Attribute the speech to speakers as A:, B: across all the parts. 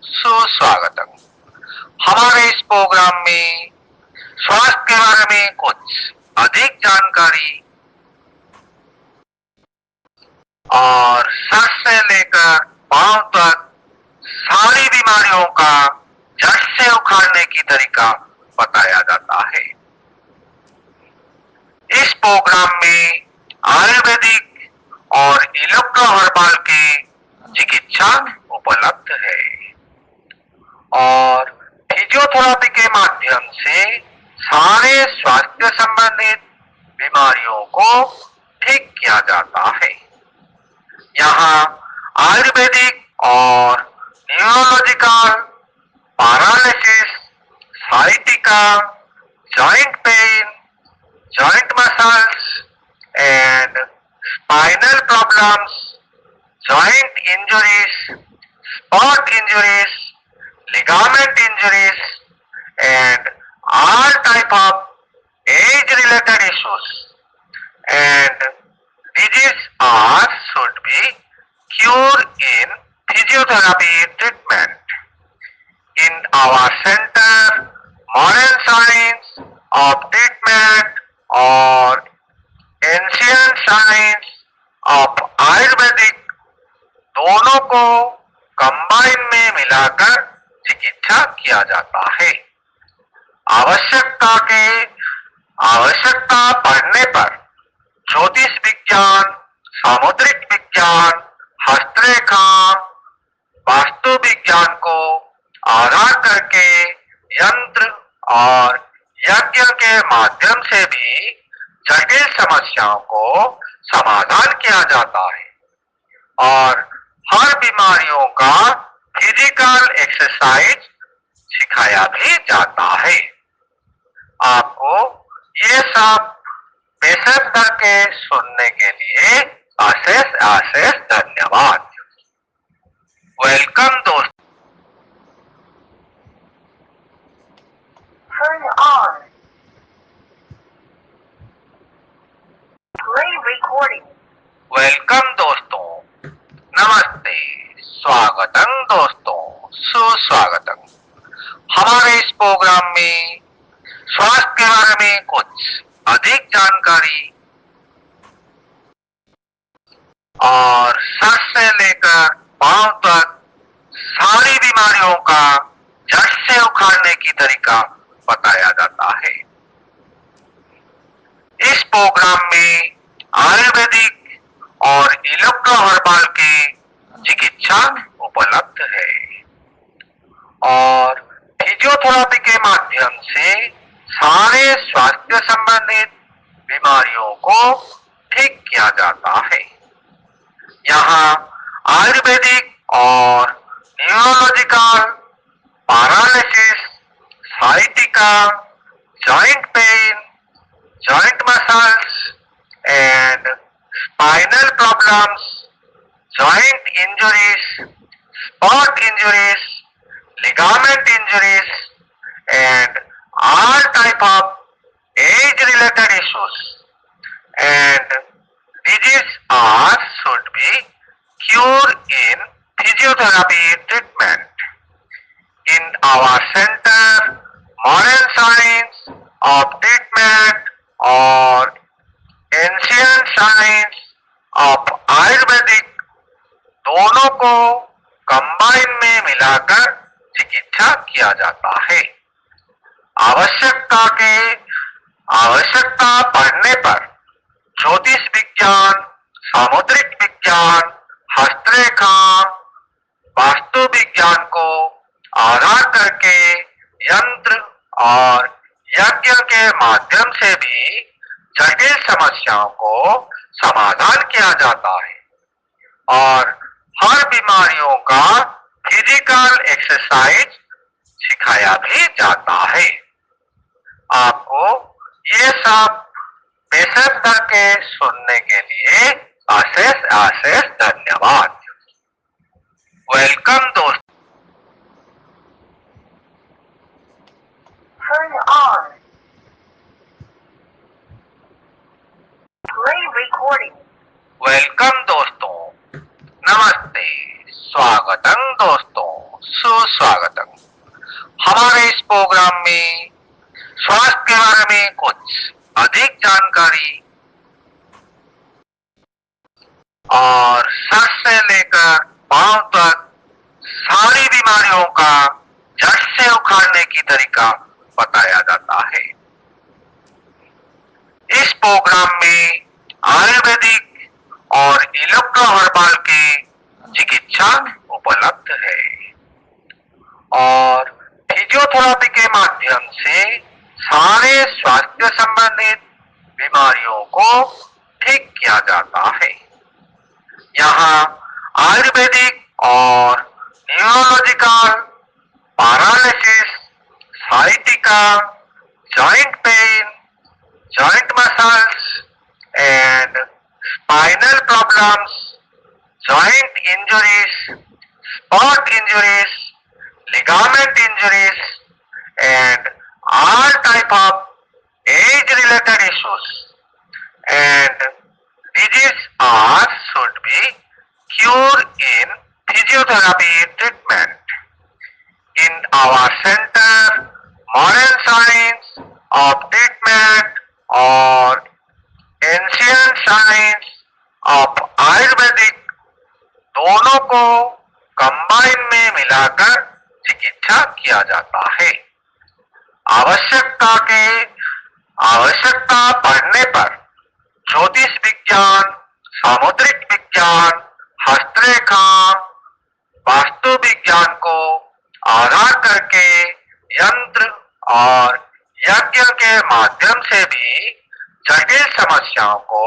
A: सुस्वागतम। हमारे इस प्रोग्राम में स्वास्थ्य के बारे में कुछ अधिक जानकारी और सर से लेकर पांव तक सारी बीमारियों का जड़ से उखाड़ने की तरीका बताया जाता है। इस प्रोग्राम में आयुर्वेदिक और इलेक्ट्रो हर्बल की चिकित्सा उपलब्ध है और फिजियोथेरेपी के माध्यम से सारे स्वास्थ्य संबंधित बीमारियों को ठीक किया जाता है। यहाँ आयुर्वेदिक और neurological, paralysis, sciatica, joint pain, joint muscles and spinal problems, joint injuries, spot injuries, ligament injuries and all type of age related issues and disease are should be cured in physiotherapy treatment. In our center, modern science of treatment और ancient science of Ayurvedic दोनों को combine में मिलाकर चिकित्सा किया जाता है। आवश्यकता पड़ने पर ज्योतिष विज्ञान, सामुद्रिक विज्ञान, हस्तरेखा, वास्तु विज्ञान को आधार करके यंत्र और यज्ञ के माध्यम से भी जटिल समस्याओं को समाधान किया जाता है और हर बीमारियों का फिजिकल एक्सरसाइज सिखाया भी जाता है। आपको ये सब पेशेंट करके सुनने के लिए अशेष धन्यवाद। वेलकम दोस्तों।
B: Turn on. Play recording.
A: Welcome दोस्तों, नमस्ते, स्वागतम दोस्तों, सुस्वागतम। हमारे इस प्रोग्राम में स्वास्थ्य के बारे में कुछ अधिक जानकारी और सर से लेकर पांव तक सारी बीमारियों का जड़ से उखाड़ने की तरीका बताया जाता है। इस प्रोग्राम में आयुर्वेदिक और इलेक्ट्रो हर्बल की चिकित्सा उपलब्ध है और फिजियोथेरेपी के माध्यम से सारे स्वास्थ्य संबंधित बीमारियों को ठीक किया जाता है। यहाँ आयुर्वेदिक और neurological, paralysis, sciatica, joint pain, joint muscles and spinal problems, joint injuries, spot injuries, ligament injuries and all type of age related issues and disease are should be cured in physiotherapy treatment. In our center, modern science of treatment और ancient science of Ayurvedic दोनों को combine में मिलाकर चिकित्सा किया जाता है। आवश्यकता पड़ने पर ज्योतिष विज्ञान, सामुद्रिक विज्ञान, हस्तरेखा, वास्तु विज्ञान को आधार करके यंत्र और यज्ञ के माध्यम से भी जटिल समस्याओं को समाधान किया जाता है और हर बीमारियों का फिजिकल एक्सरसाइज सिखाया भी जाता है। आपको ये सब पेशेंट करके सुनने के लिए अशेष धन्यवाद। वेलकम दोस्तों।
B: Turn on. Play recording.
A: Welcome दोस्तों, नमस्ते, स्वागतम दोस्तों, सुस्वागतम। हमारे इस प्रोग्राम में स्वास्थ्य के बारे में कुछ अधिक जानकारी और सर से लेकर पांव तक सारी बीमारियों का जड़ से उखाड़ने की तरीका बताया जाता है। इस प्रोग्राम में आयुर्वेदिक और इलेक्ट्रो हर्बल की चिकित्सा उपलब्ध है और फिजियोथेरेपी के माध्यम से सारे स्वास्थ्य संबंधित बीमारियों को ठीक किया जाता है। यहाँ आयुर्वेदिक और neurological, paralysis, sciatica, joint pain, joint muscles and spinal problems, joint injuries, spot injuries, ligament injuries and all type of age related issues and disease are should be cured in physiotherapy treatment. In our center, modern science of treatment और ancient science of Ayurvedic दोनों को combine में मिलाकर चिकित्सा किया जाता है। आवश्यकता पड़ने पर ज्योतिष विज्ञान, सामुद्रिक विज्ञान, हस्तरेखा, वास्तु विज्ञान को आधार करके यंत्र और यज्ञ के माध्यम से भी जटिल समस्याओं को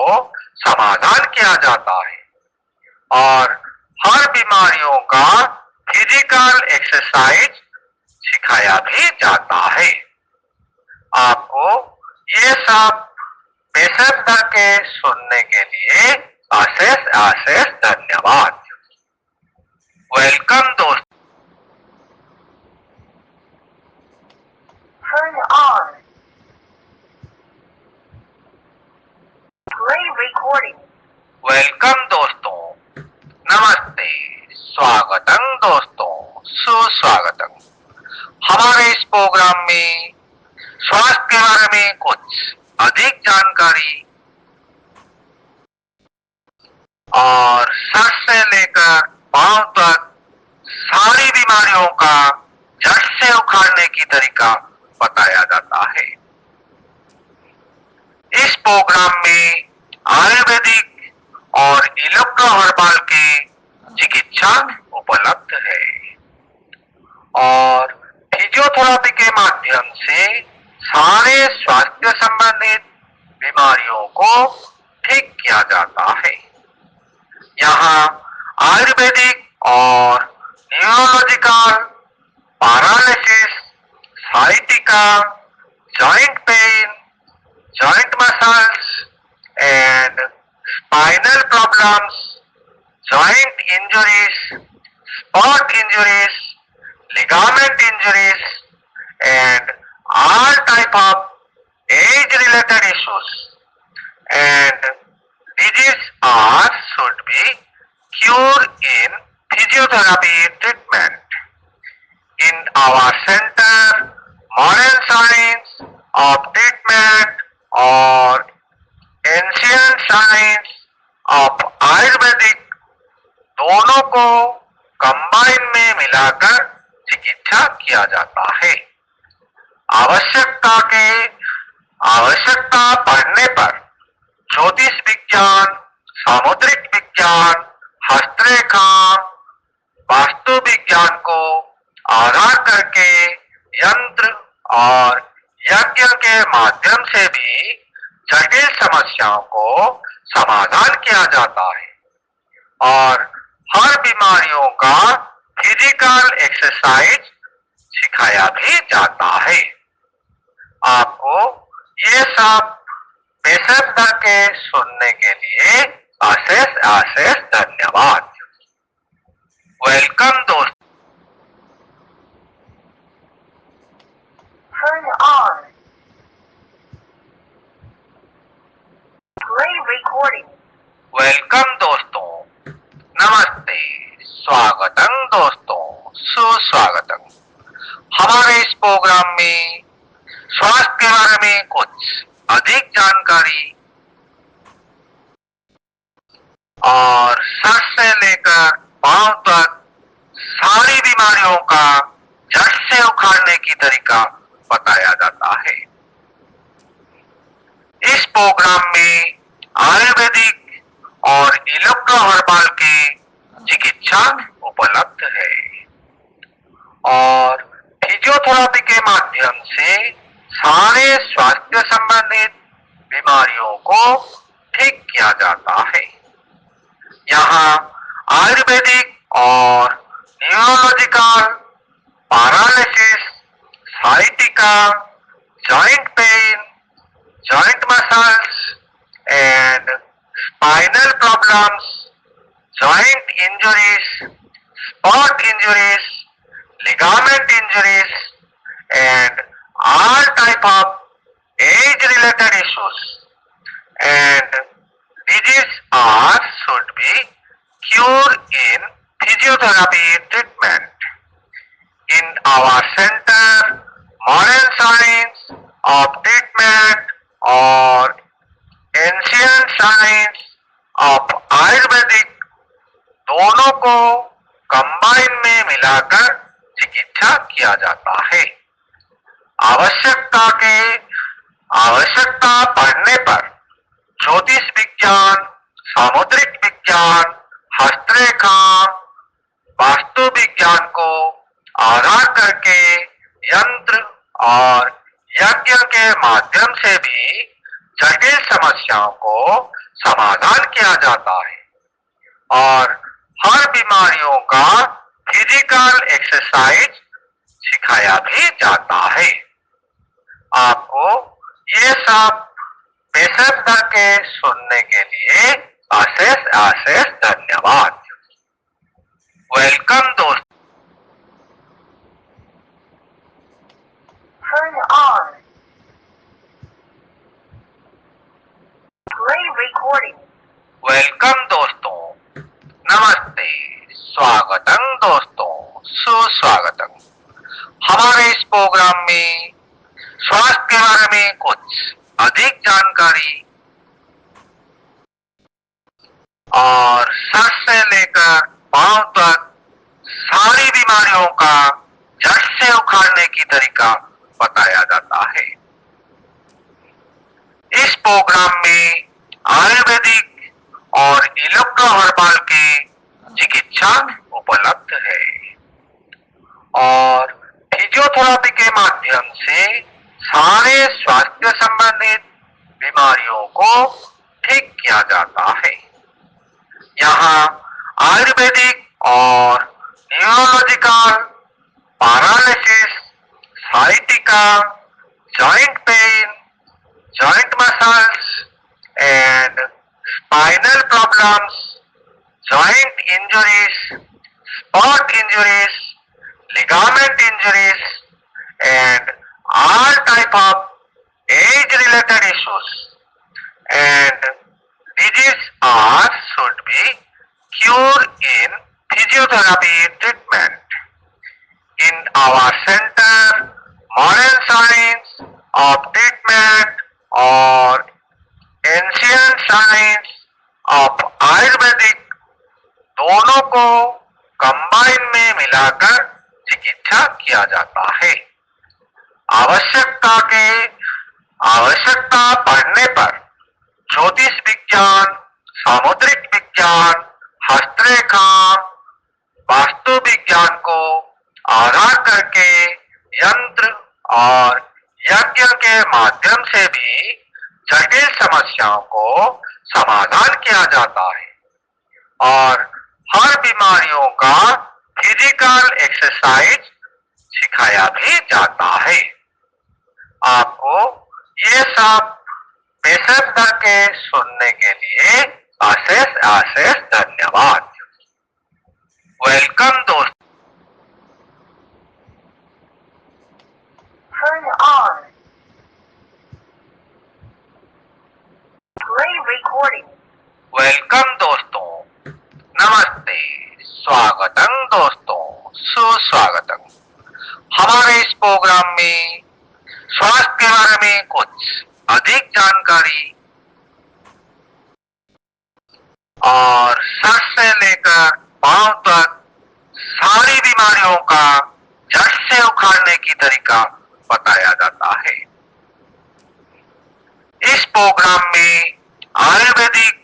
A: समाधान किया जाता है और हर बीमारियों का फिजिकल एक्सरसाइज सिखाया भी जाता है। आपको ये सब पेशेंट के सुनने के लिए अशेष धन्यवाद। वेलकम दोस्तों।
B: Turn on. Play recording.
A: Welcome दोस्तों, नमस्ते, स्वागतम दोस्तों, सुस्वागतम। हमारे इस प्रोग्राम में स्वास्थ्य के बारे में कुछ अधिक जानकारी और सर से लेकर पांव तक सारी बीमारियों का जड़ से उखाड़ने की तरीका बताया जाता है। इस प्रोग्राम में आयुर्वेदिक और इलेक्ट्रो हर्बल की चिकित्सा उपलब्ध है और फिजियोथेरेपी के माध्यम से सारे स्वास्थ्य संबंधित बीमारियों को ठीक किया जाता है। यहाँ आयुर्वेदिक और neurological, paralysis, sciatica, joint pain, joint muscles and spinal problems, joint injuries, spot injuries, ligament injuries and all type of age related issues and disease are should be cured in physiotherapy treatment. In our center, modern science of treatment और ancient science of Ayurvedic दोनों को combine में मिलाकर चिकित्सा किया जाता है। आवश्यकता पड़ने पर ज्योतिष विज्ञान, सामुद्रिक विज्ञान, हस्तरेखा, वास्तु विज्ञान को आधार करके यंत्र और यज्ञ के माध्यम से भी जटिल समस्याओं को समाधान किया जाता है और हर बीमारियों का फिजिकल एक्सरसाइज सिखाया भी जाता है। आपको ये सब पेशेंट के सुनने के लिए अशेष धन्यवाद। वेलकम दोस्तों।
B: Turn on. Play recording.
A: Welcome दोस्तों, नमस्ते, स्वागतम दोस्तों, सुस्वागतम। हमारे इस प्रोग्राम में स्वास्थ्य के बारे में कुछ अधिक जानकारी और सर से लेकर पांव तक सारी बीमारियों का जड़ से उखाड़ने की तरीका बताया जाता है। इस प्रोग्राम में आयुर्वेदिक और इलेक्ट्रो हर्बल की चिकित्सा उपलब्ध है और फिजियोथेरेपी के माध्यम से सारे स्वास्थ्य संबंधित बीमारियों को ठीक किया जाता है। यहाँ आयुर्वेदिक और neurological, paralysis, sciatica, joint pain, joint muscles and spinal problems, joint injuries, spot injuries, ligament injuries and all type of age related issues and disease are should be cured in physiotherapy treatment. In our center, modern science of treatment और ancient science of Ayurvedic दोनों को combine में मिलाकर चिकित्सा किया जाता है। आवश्यकता पड़ने पर ज्योतिष विज्ञान, सामुद्रिक विज्ञान, हस्तरेखा, वास्तु विज्ञान को आधार करके यंत्र और यज्ञ के माध्यम से भी जटिल समस्याओं को समाधान किया जाता है और हर बीमारियों का फिजिकल एक्सरसाइज सिखाया भी जाता है। आपको ये सब पेशेंस करके सुनने के लिए अशेष धन्यवाद। वेलकम दोस्तों।
B: Turn on. Play recording.
A: Welcome दोस्तों, नमस्ते, स्वागतम दोस्तों, सुस्वागतम। हमारे इस प्रोग्राम में स्वास्थ्य के बारे में कुछ अधिक जानकारी और सर से लेकर पांव तक सारी बीमारियों का जड़ से उखाड़ने की तरीका बताया जाता है। इस प्रोग्राम में आयुर्वेदिक और इलेक्ट्रो हर्बल की चिकित्सा उपलब्ध है और फिजियोथेरेपी के माध्यम से सारे स्वास्थ्य संबंधित बीमारियों को ठीक किया जाता है। यहाँ आयुर्वेदिक और neurological, paralysis, sciatica, joint pain, joint muscles and spinal problems, joint injuries, spot injuries, ligament injuries and all type of age related issues and disease are should be cured in physiotherapy treatment. In our center, modern science of treatment और ancient science of Ayurvedic दोनों को combine में मिलाकर चिकित्सा किया जाता है। आवश्यकता पड़ने पर ज्योतिष विज्ञान, सामुद्रिक विज्ञान, हस्तरेखा, वास्तु विज्ञान को आधार करके यंत्र और यज्ञ के माध्यम से भी जटिल समस्याओं को समाधान किया जाता है और हर बीमारियों का फिजिकल एक्सरसाइज सिखाया भी जाता है। आपको ये सब पेशेंस करके सुनने के लिए अशेष धन्यवाद। वेलकम दोस्तों।
B: Turn on. Play recording.
A: Welcome दोस्तों, नमस्ते, स्वागतम दोस्तों, बारे में कुछ अधिक जानकारी और सर से लेकर पांव तक सारी बीमारियों का जड़ से उखाड़ने की तरीका बताया जाता है। इस प्रोग्राम में आयुर्वेदिक